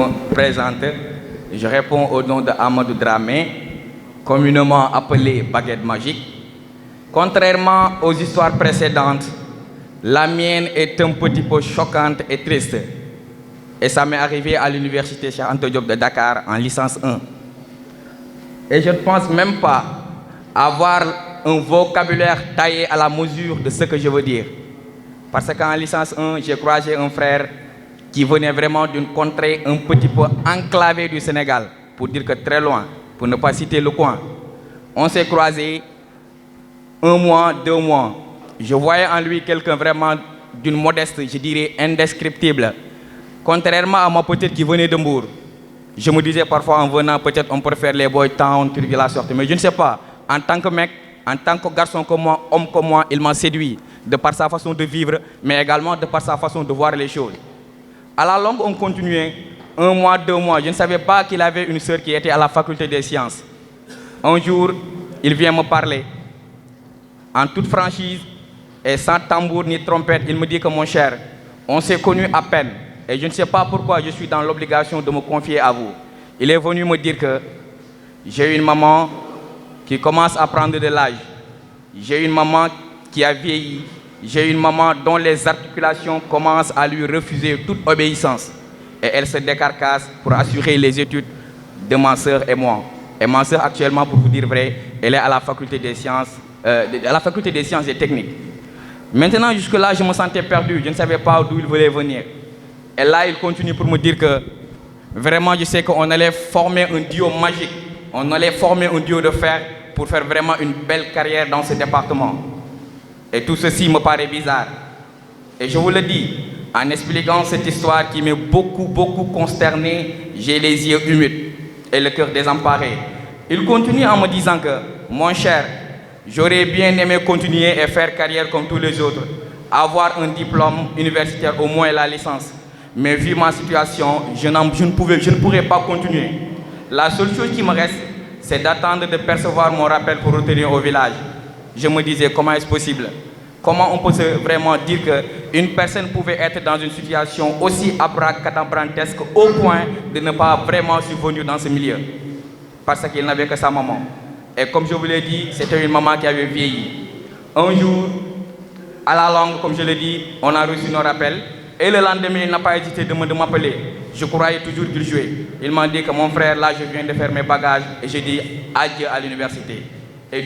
me présente. Je réponds au nom de Amadou Dramé, communément appelé Baguette Magique. Contrairement aux histoires précédentes, la mienne est un petit peu choquante et triste. Et ça m'est arrivé à l'université Cheikh Anta Diop de Dakar en licence 1. Et je ne pense même pas avoir un vocabulaire taillé à la mesure de ce que je veux dire. Parce qu'en licence 1, j'ai croisé un frère qui venait vraiment d'une contrée un petit peu enclavée du Sénégal, pour dire que très loin, pour ne pas citer le coin. On s'est croisés 1 mois, 2 mois. Je voyais en lui quelqu'un vraiment d'une modeste, je dirais, indescriptible. Contrairement à moi peut-être qui venait de Mbour. Je me disais parfois en venant, peut-être on préfère les boys town, trucs de la sorte. Mais je ne sais pas, en tant que mec, en tant que garçon comme moi, homme comme moi, il m'a séduit de par sa façon de vivre, mais également de par sa façon de voir les choses. À la longue, on continuait, 1 mois, 2 mois. Je ne savais pas qu'il avait une sœur qui était à la faculté des sciences. Un jour, il vient me parler. En toute franchise, et sans tambour ni trompette, il me dit que mon cher, on s'est connus à peine. Et je ne sais pas pourquoi je suis dans l'obligation de me confier à vous. Il est venu me dire que j'ai une maman qui commence à prendre de l'âge. J'ai une maman qui a vieilli. J'ai une maman dont les articulations commencent à lui refuser toute obéissance. Et elle se décarcasse pour assurer les études de ma sœur et moi. Et ma sœur, actuellement, pour vous dire vrai, elle est à la faculté des sciences, et techniques. Maintenant, jusque-là, je me sentais perdu. Je ne savais pas d'où il voulait venir. Et là, il continue pour me dire que vraiment, je sais qu'on allait former un duo magique. On allait former un duo de fer pour faire vraiment une belle carrière dans ce département. Et tout ceci me paraît bizarre. Et je vous le dis, en expliquant cette histoire qui m'est beaucoup consterné, j'ai les yeux humides et le cœur désemparé. Il continue en me disant que, mon cher, j'aurais bien aimé continuer et faire carrière comme tous les autres, avoir un diplôme universitaire, au moins la licence. Mais vu ma situation, je ne pourrais pas continuer. La seule chose qui me reste, c'est d'attendre de percevoir mon rappel pour retenir au village. Je me disais, comment est-ce possible? Comment on peut vraiment dire qu'une personne pouvait être dans une situation aussi abracadabrantesque au point de ne pas vraiment survenir dans ce milieu? Parce qu'il n'avait que sa maman. Et comme je vous l'ai dit, c'était une maman qui avait vieilli. Un jour, à la longue, comme je l'ai dit, on a reçu nos rappels. Et le lendemain, il n'a pas hésité de m'appeler. Je croyais toujours qu'il jouait. Il m'a dit que mon frère, là, je viens de faire mes bagages. Et j'ai dit adieu à l'université. Et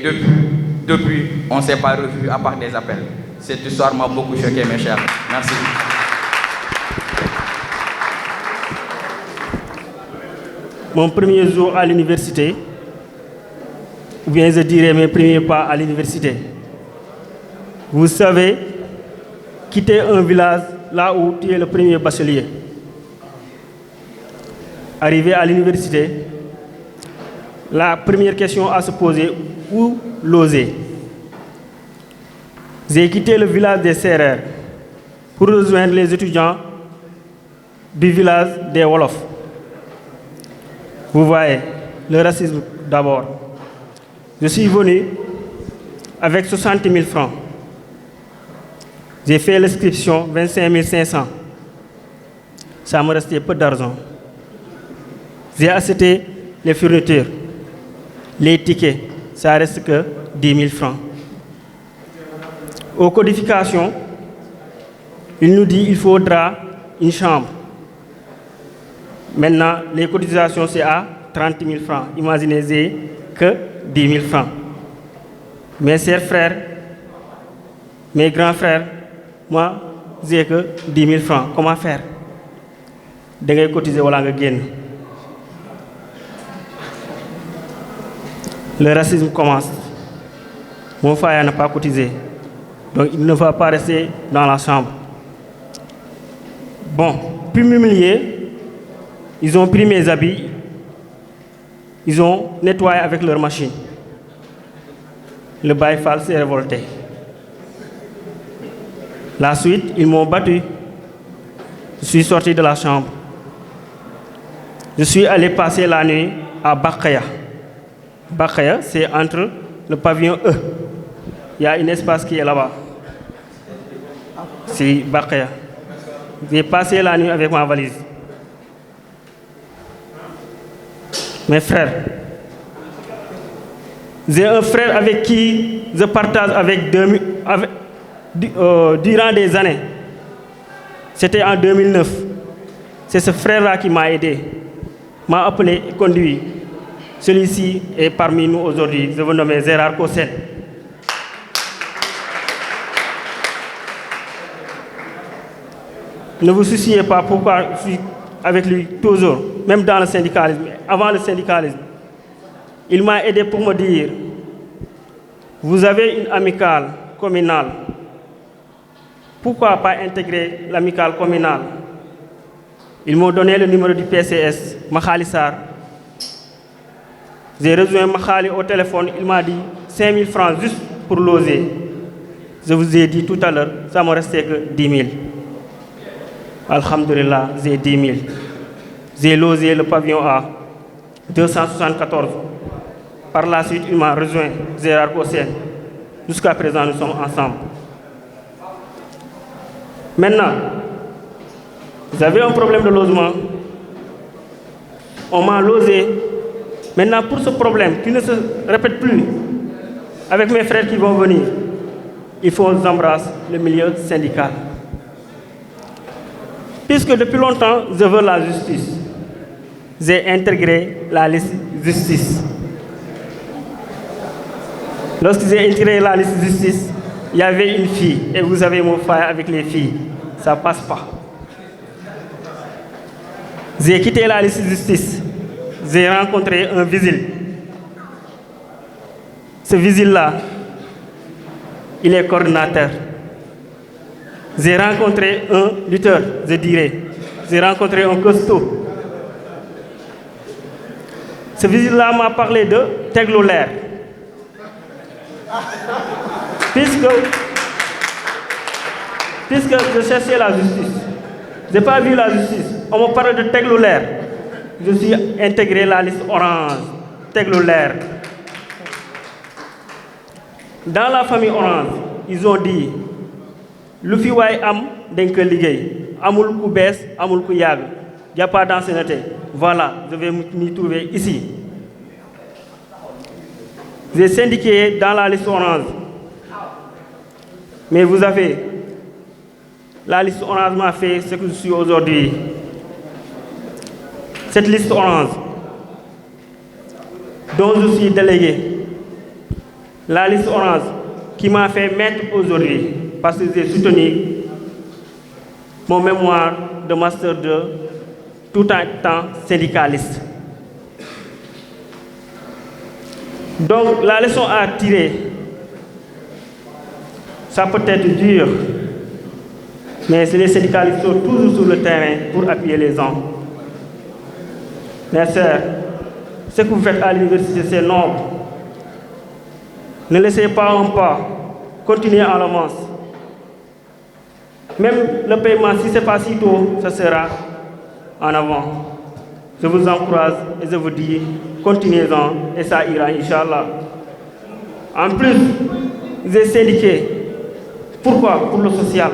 depuis, on ne s'est pas revu à part des appels. Cette histoire m'a beaucoup choqué, mes chers. Merci. Mon premier jour à l'université, ou bien je dirais mes premiers pas à l'université. Vous savez, quitter un village là où tu es le premier bachelier. Arrivé à l'université, la première question à se poser, où loger? J'ai quitté le village des Serrères pour rejoindre les étudiants du village des Wolofs. Vous voyez, le racisme d'abord. Je suis venu avec 60 000 francs. J'ai fait l'inscription 25 500. Ça me restait peu d'argent. J'ai acheté les fournitures, les tickets, ça reste que 10 000 francs. Aux codifications, il nous dit qu'il faudra une chambre. Maintenant, les cotisations, c'est à 30 000 francs. Imaginez, j'ai que 10 000 francs. Mes chers frères, mes grands frères, moi, j'ai que 10 000 francs. Comment faire? Da ngay cotiser wala nga génn. Le racisme commence. Mon frère n'a pas cotisé. Donc il ne va pas rester dans la chambre. Bon, puis m'humilier, ils ont pris mes habits, ils ont nettoyé avec leur machine. Le Baïfal s'est révolté. La suite, ils m'ont battu. Je suis sorti de la chambre. Je suis allé passer la nuit à Bakaya. Bakaya, c'est entre le pavillon E. Il y a un espace qui est là-bas. C'est Bakaya. J'ai passé la nuit avec ma valise. mes frères. J'ai un frère avec qui je partage durant des années. C'était en 2009. C'est ce frère-là qui m'a aidé, m'a appelé et conduit. Celui-ci est parmi nous aujourd'hui. Je vous nomme Gérard Kossel. Ne vous souciez pas pourquoi je suis avec lui toujours, même dans le syndicalisme, avant le syndicalisme. Il m'a aidé pour me dire, vous avez une amicale communale. Pourquoi pas intégrer l'amicale communale? Ils m'ont donné le numéro du PCS, Makhali Sarr. J'ai rejoint Makhali au téléphone, il m'a dit 5 000 francs juste pour loger. Je vous ai dit tout à l'heure, ça ne me restait que 10 000. Alhamdulillah, j'ai 10 000. J'ai logé le pavillon A, 274. Par la suite, il m'a rejoint, Gérard Kossel. Jusqu'à présent, nous sommes ensemble. Maintenant, j'avais un problème de logement. On m'a logé. Maintenant, pour ce problème qui ne se répète plus, avec mes frères qui vont venir, il faut que j'embrasse le milieu syndical. Puisque depuis longtemps, je veux la justice, j'ai intégré la liste justice. Lorsque j'ai intégré la liste justice, il y avait une fille, et vous avez mon frère avec les filles. Ça ne passe pas. J'ai quitté la liste justice. J'ai rencontré un vigile. Ce vigile-là, il est coordinateur. J'ai rencontré un lutteur, je dirais. J'ai rencontré un costaud. Ce vigile-là m'a parlé de Teglolaire. Puisque je cherchais la justice, je n'ai pas vu la justice. On me parle de Teglolaire. Je suis intégré la liste orange, Teglolaire. Dans la famille orange, ils ont dit lu fi waay am dañ ko liggéey amul ku bees amul ku yàgg il n'y a pas d'ancienneté. Voilà, je vais m'y trouver ici. J'ai syndiqué dans la liste orange. Mais vous avez, la liste orange m'a fait ce que je suis aujourd'hui. Cette liste orange, dont je suis délégué, la liste orange qui m'a fait maître aujourd'hui, parce que j'ai soutenu mon mémoire de master 2 tout en étant syndicaliste. Donc la leçon à tirer, ça peut être dur, mais les syndicalistes sont toujours sur le terrain pour appuyer les gens. Mes sœurs, ce que vous faites à l'université, c'est noble. Ne laissez pas un pas, continuez en avance. Même le paiement, si ce n'est pas si tôt, ce sera en avant. Je vous encourage et je vous dis, continuez-en et ça ira, Inch'Allah. En plus, j'ai syndiqué. Pourquoi? Pour le social.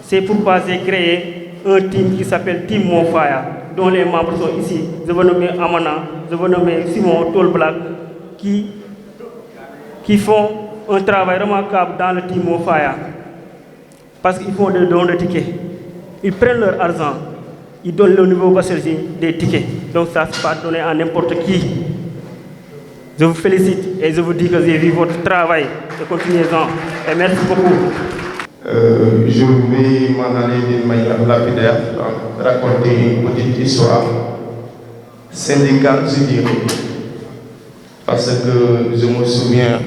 C'est pourquoi j'ai créé un team qui s'appelle Team Mofaya, dont les membres sont ici. Je veux nommer Amana, je veux nommer Simon Tolblack, qui font un travail remarquable dans le Team Mofaya. Parce qu'ils font des dons de tickets. Ils prennent leur argent, ils donnent le niveau bachelier des tickets. Donc ça ne se pas donné à n'importe qui. Je vous félicite et je vous dis que j'ai vu votre travail. Et continuez-en. Et merci beaucoup. Je vais m'en aller d'une manière lapidaire, raconter une petite histoire syndicale, je dirais. Parce que je me souviens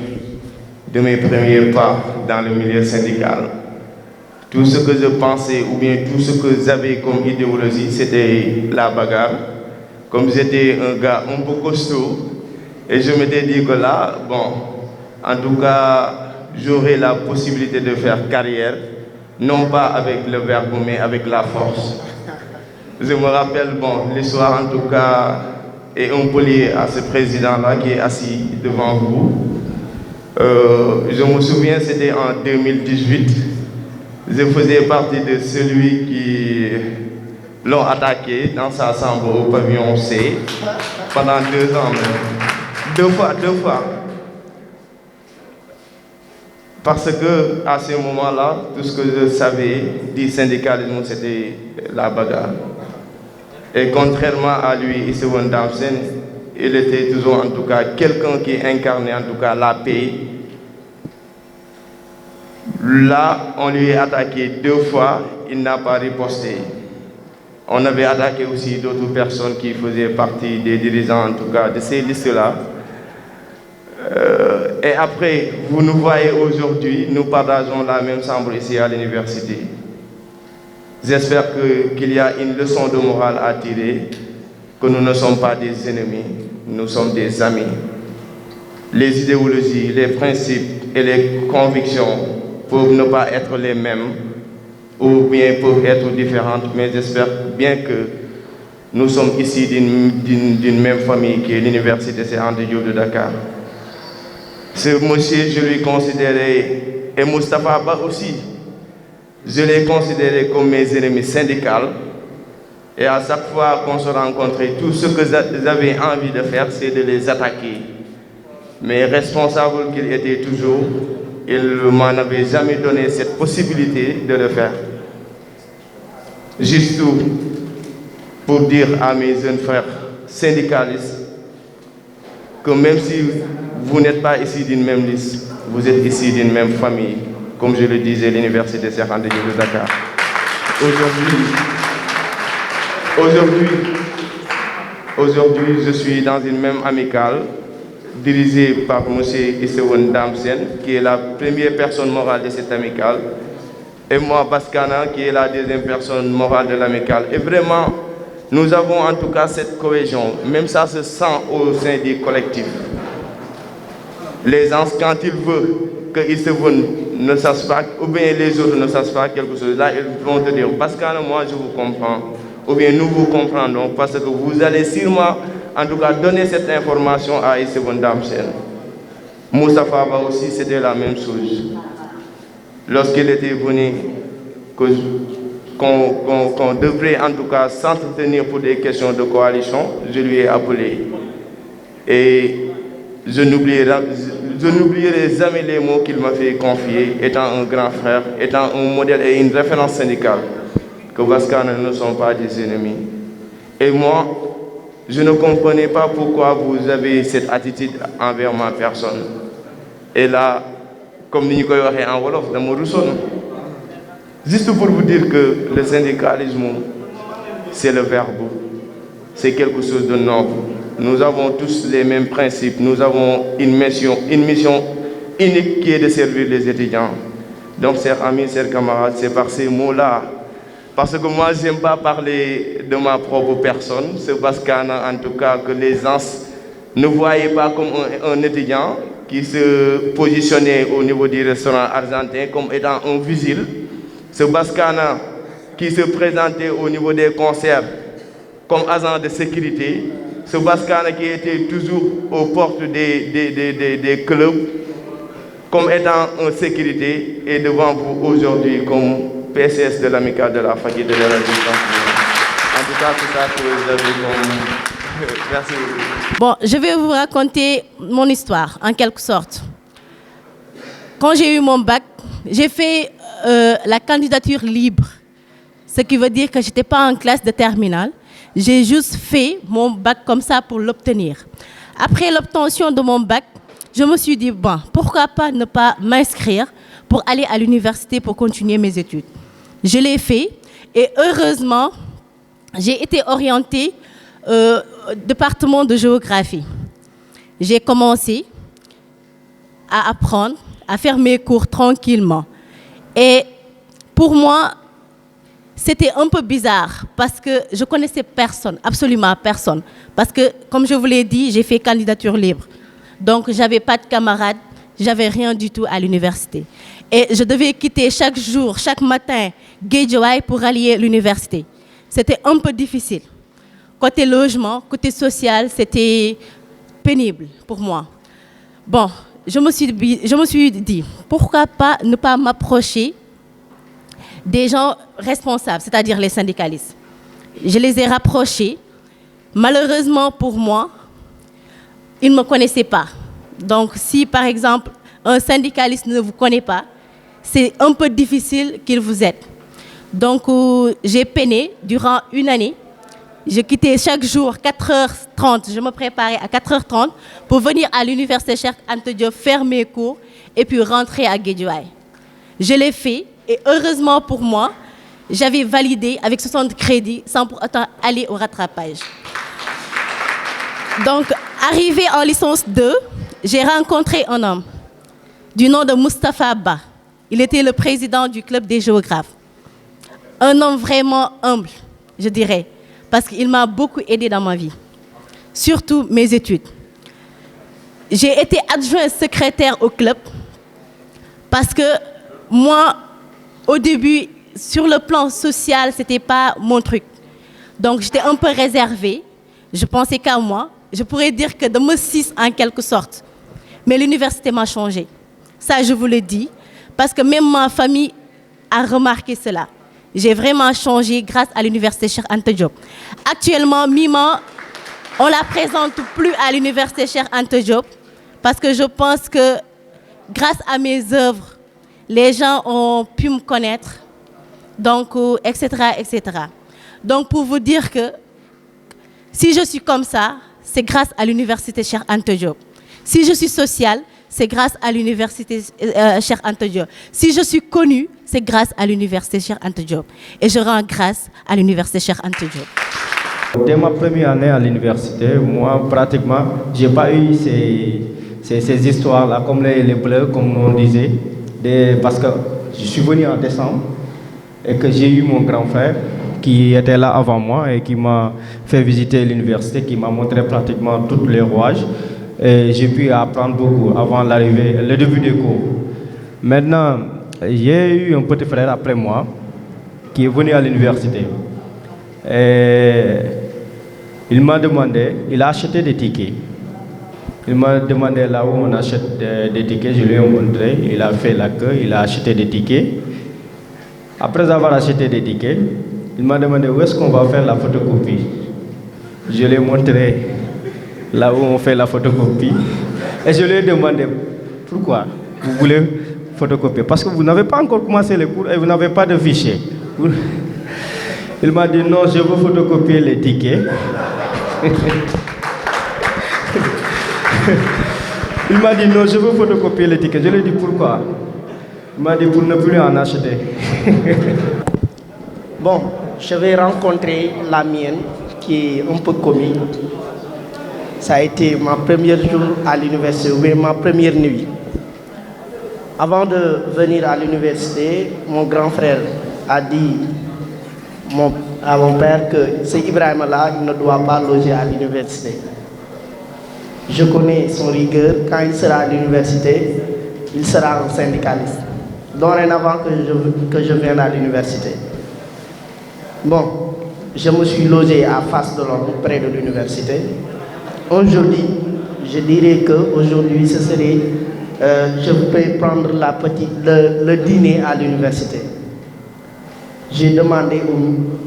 de mes premiers pas dans le milieu syndical. Tout ce que je pensais ou bien tout ce que j'avais comme idéologie, c'était la bagarre. Comme j'étais un gars un peu costaud, et je m'étais dit que là, bon, en tout cas, j'aurais la possibilité de faire carrière, non pas avec le verbe, mais avec la force. Je me rappelle, bon, l'histoire en tout cas est un peu liée à ce président-là qui est assis devant vous. Je me souviens, c'était en 2018. Je faisais partie de celui qui l'ont attaqué dans sa chambre au pavillon C pendant 2 ans même. 2 fois. Parce que à ce moment-là, tout ce que je savais du syndicalisme, c'était la bagarre. Et contrairement à lui, Issewon Damsen, il était toujours en tout cas quelqu'un qui incarnait en tout cas la paix. Là, on lui a attaqué 2 fois, il n'a pas riposté. On avait attaqué aussi d'autres personnes qui faisaient partie des dirigeants en tout cas de ces listes-là. Et après, vous nous voyez aujourd'hui, nous partageons la même chambre ici à l'université. J'espère qu'il y a une leçon de morale à tirer, que nous ne sommes pas des ennemis, nous sommes des amis. Les idéologies, les principes et les convictions peuvent ne pas être les mêmes ou bien peuvent être différentes, mais j'espère bien que nous sommes ici d'une même famille qui est l'université Cheikh Anta Diop de Dakar. Ce monsieur, je lui considérais, et Moustapha Ba aussi, je les considérais comme mes ennemis syndicaux. Et à chaque fois qu'on se rencontrait, tout ce que j'avais envie de faire, c'est de les attaquer. Mais responsable qu'il était toujours, il ne m'en avait jamais donné cette possibilité de le faire. Juste pour dire à mes jeunes frères syndicalistes que même si vous n'êtes pas ici d'une même liste, vous êtes ici d'une même famille, comme je le disais, l'université Cheikh Anta Diop de Dakar. Aujourd'hui, je suis dans une même amicale dirigée par M. Issewon Damsen, qui est la première personne morale de cette amicale, et moi, Baskana, qui est la deuxième personne morale de l'amicale. Et vraiment, nous avons en tout cas cette cohésion, même ça se sent au sein du collectif. Les gens, quand ils veulent que Issewon ne sache pas, ou bien les autres ne sachent pas quelque chose, là, ils vont te dire, Baskana, moi, je vous comprends, ou bien nous vous comprendrons, parce que vous allez sûrement, en tout cas, donner cette information à Issewon Damsen. Moustapha Ba aussi, c'était la même chose. Lorsqu'il était venu, qu'on devrait en tout cas s'entretenir pour des questions de coalition, je lui ai appelé. Et je n'oublierai jamais les mots qu'il m'a fait confier, étant un grand frère, étant un modèle et une référence syndicale, que Baskana ne sont pas des ennemis. Et moi, je ne comprenais pas pourquoi vous avez cette attitude envers ma personne. Et là, comme nous l'avons en Wolof, dans mon Rousson, juste pour vous dire que le syndicalisme, c'est le verbe, c'est quelque chose de noble. Nous avons tous les mêmes principes, nous avons une mission unique qui est de servir les étudiants. Donc, chers amis, chers camarades, c'est par ces mots-là. Parce que moi, je n'aime pas parler de ma propre personne. C'est parce qu'en tout cas, que les gens ne voyaient pas comme un étudiant qui se positionnait au niveau du restaurant argentin comme étant un vigile. C'est Baskana qui se présentait au niveau des concerts comme agent de sécurité. C'est Baskana qui était toujours aux portes des clubs comme étant en sécurité et devant vous aujourd'hui comme PCS de l'amicale de la faculté de la Résistance. En tout cas, c'est ça que vous avez comme... Merci. Bon, je vais vous raconter mon histoire, en quelque sorte. Quand j'ai eu mon bac, j'ai fait la candidature libre. Ce qui veut dire que je n'étais pas en classe de terminale. J'ai juste fait mon bac comme ça pour l'obtenir. Après l'obtention de mon bac, je me suis dit, bon, pourquoi pas ne pas m'inscrire pour aller à l'université pour continuer mes études. Je l'ai fait et heureusement, j'ai été orientée au département de géographie. J'ai commencé à apprendre, à faire mes cours tranquillement. Et pour moi, c'était un peu bizarre parce que je connaissais personne, absolument personne. Parce que, comme je vous l'ai dit, j'ai fait candidature libre. Donc, je n'avais pas de camarades, je n'avais rien du tout à l'université. Et je devais quitter chaque jour, chaque matin, Guédiawaye pour aller à l'université. C'était un peu difficile. Côté logement, côté social, c'était pénible pour moi. Bon, je me suis dit, pourquoi pas ne pas m'approcher des gens responsables, c'est-à-dire les syndicalistes. Je les ai rapprochés. Malheureusement pour moi, ils ne me connaissaient pas. Donc si par exemple un syndicaliste ne vous connaît pas, c'est un peu difficile qu'il vous aide. Donc j'ai peiné durant une année. Je quittais chaque jour 4h30, je me préparais à 4h30 pour venir à l'université Cheikh Anta Diop faire mes cours et puis rentrer à Guédiawaye. Je l'ai fait et heureusement pour moi, j'avais validé avec 60 crédits sans pour autant aller au rattrapage. Donc, arrivé en licence 2, j'ai rencontré un homme du nom de Moustapha Ba. Il était le président du club des géographes. Un homme vraiment humble, je dirais, parce qu'il m'a beaucoup aidé dans ma vie, surtout mes études. J'ai été adjoint secrétaire au club parce que moi, au début, sur le plan social, ce n'était pas mon truc. Donc, j'étais un peu réservée. Je pensais qu'à moi. Je pourrais dire que de me 6 en quelque sorte. Mais l'université m'a changé. Ça, je vous le dis. Parce que même ma famille a remarqué cela. J'ai vraiment changé grâce à l'université Cheikh Anta Diop. Actuellement, Mima, on ne la présente plus à l'université Cheikh Anta Diop parce que je pense que grâce à mes œuvres, les gens ont pu me connaître, donc, etc., etc. Donc, pour vous dire que si je suis comme ça, c'est grâce à l'université Cheikh Anta Diop. Si je suis sociale, c'est grâce à l'université Cheikh Anta Diop. Si je suis connue, c'est grâce à l'université Cheikh Anta Diop. Et je rends grâce à l'université Cheikh Anta Diop. Dès ma première année à l'université, moi, pratiquement, je n'ai pas eu ces histoires-là, comme les bleus, comme on disait, parce que je suis venu en décembre et que j'ai eu mon grand frère qui était là avant moi et qui m'a fait visiter l'université, qui m'a montré pratiquement tous les rouages. Et j'ai pu apprendre beaucoup avant l'arrivée, le début des cours. Maintenant, j'ai eu un petit frère après moi qui est venu à l'université. Et il m'a demandé, il a acheté des tickets. Il m'a demandé là où on achète des tickets, je lui ai montré, il a fait la queue, il a acheté des tickets. Après avoir acheté des tickets, il m'a demandé où est-ce qu'on va faire la photocopie. Je lui ai montré là où on fait la photocopie. Et je lui ai demandé pourquoi vous voulez photocopier. Parce que vous n'avez pas encore commencé les cours et vous n'avez pas de fichier. Il m'a dit non, je veux photocopier les tickets. Il m'a dit non, je veux photocopier les tickets. Je lui ai dit pourquoi. Il m'a dit pour ne plus en acheter. Bon, je vais rencontrer la mienne qui est un peu comique. Ça a été ma première jour à l'université, ou ma première nuit. Avant de venir à l'université, mon grand frère a dit à mon père que ce Ibrahim là, il ne doit pas loger à l'université. Je connais son rigueur. Quand il sera à l'université, il sera un syndicaliste. Dorénavant que je vienne à l'université. Bon, je me suis logé à Face de l'Homme, près de l'université. Aujourd'hui, je dirais qu'aujourd'hui, ce serait, je peux prendre le dîner à l'université. J'ai demandé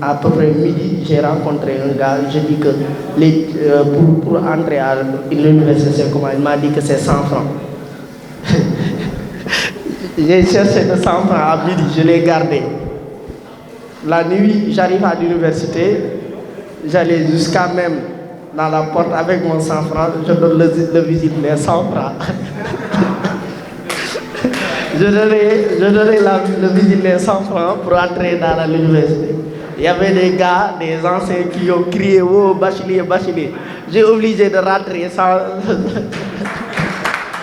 à peu près midi, j'ai rencontré un gars, je dis que pour entrer à l'université, c'est comment? Il m'a dit que c'est 100 francs. J'ai cherché de 100 francs à midi, je l'ai gardé. La nuit, j'arrive à l'université, j'allais jusqu'à même dans la porte avec mon 100 francs, je donne le visite les 100 francs. Je donnais le visite les 100 francs pour entrer dans l'université. Il y avait des gars, des anciens qui ont crié « Oh, bachelier, bachelier ». J'ai obligé de rentrer sans...